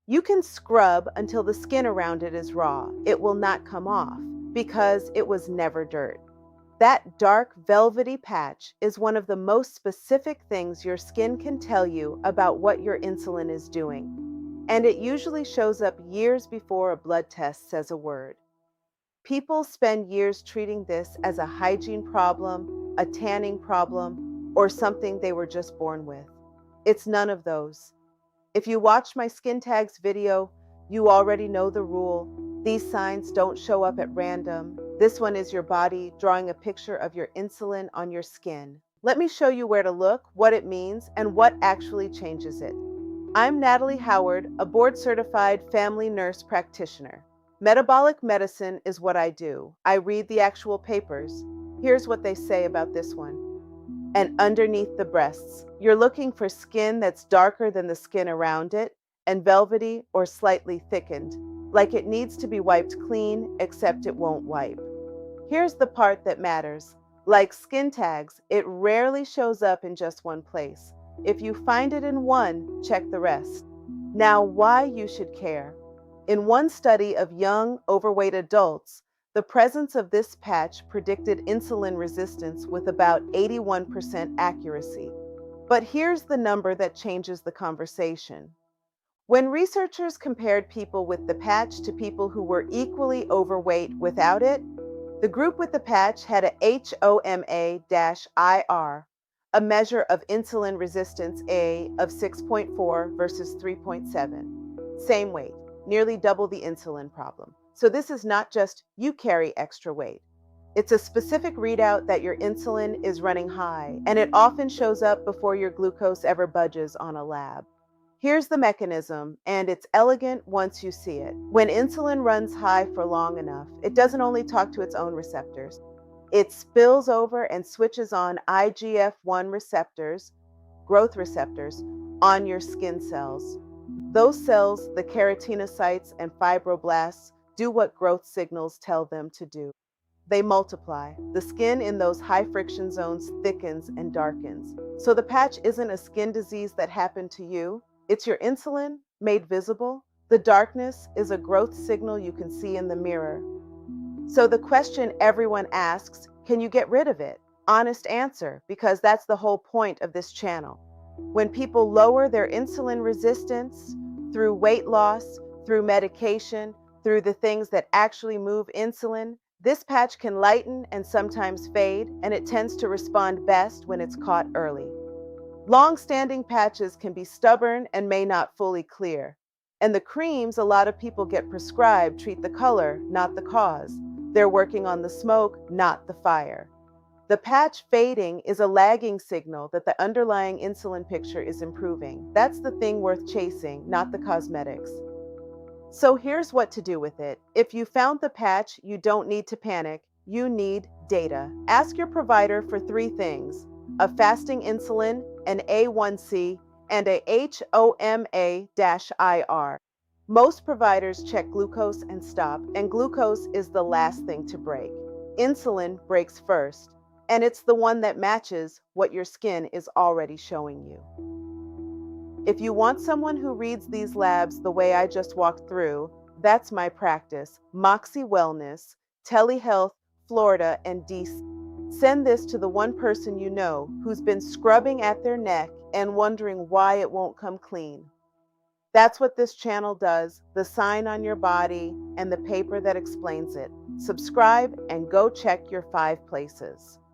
You can scrub until the skin around it is raw. It will not come off because it was never dirt. That dark, velvety patch is one of the most specific things your skin can tell you about what your insulin is doing. And it usually shows up years before a blood test says a word. People spend years treating this as a hygiene problem, a tanning problem, or something they were just born with. It's none of those. If you watch my skin tags video, you already know the rule. These signs don't show up at random. This one is your body drawing a picture of your insulin on your skin. Let me show you where to look, what it means, and what actually changes it. I'm Natalie Howard, a board-certified family nurse practitioner. Metabolic medicine is what I do. I read the actual papers. Here's what they say about this one. And underneath the breasts, you're looking for skin that's darker than the skin around it and velvety or slightly thickened, like it needs to be wiped clean, except it won't wipe. Here's the part that matters. Like skin tags, it rarely shows up in just one place. If you find it in one, check the rest. Now, why you should care. In one study of young, overweight adults, the presence of this patch predicted insulin resistance with about 81% accuracy. But here's the number that changes the conversation. When researchers compared people with the patch to people who were equally overweight without it, the group with the patch had a HOMA-IR, a measure of insulin resistance A of 6.4 versus 3.7. Same weight, nearly double the insulin problem. So this is not just you carry extra weight. It's a specific readout that your insulin is running high, and it often shows up before your glucose ever budges on a lab. Here's the mechanism, and it's elegant once you see it. When insulin runs high for long enough, it doesn't only talk to its own receptors. It spills over and switches on IGF-1 receptors, growth receptors, on your skin cells. Those cells, the keratinocytes and fibroblasts, do what growth signals tell them to do. They multiply. The skin in those high friction zones thickens and darkens. So the patch isn't a skin disease that happened to you. It's your insulin made visible. The darkness is a growth signal you can see in the mirror. So the question everyone asks, can you get rid of it? Honest answer, because that's the whole point of this channel. When people lower their insulin resistance through weight loss, through medication, through the things that actually move insulin, this patch can lighten and sometimes fade, and it tends to respond best when it's caught early. Long-standing patches can be stubborn and may not fully clear. And the creams a lot of people get prescribed treat the color, not the cause. They're working on the smoke, not the fire. The patch fading is a lagging signal that the underlying insulin picture is improving. That's the thing worth chasing, not the cosmetics. So here's what to do with it. If you found the patch, you don't need to panic. You need data. Ask your provider for 3 things: a fasting insulin, an A1C, and a HOMA-IR. Most providers check glucose and stop, and glucose is the last thing to break. Insulin breaks first, and it's the one that matches what your skin is already showing you. If you want someone who reads these labs the way I just walked through, that's my practice. Moxie Wellness, Telehealth, Florida, and DC. Send this to the one person you know who's been scrubbing at their neck and wondering why it won't come clean. That's what this channel does, the sign on your body and the paper that explains it. Subscribe and go check your 5 places.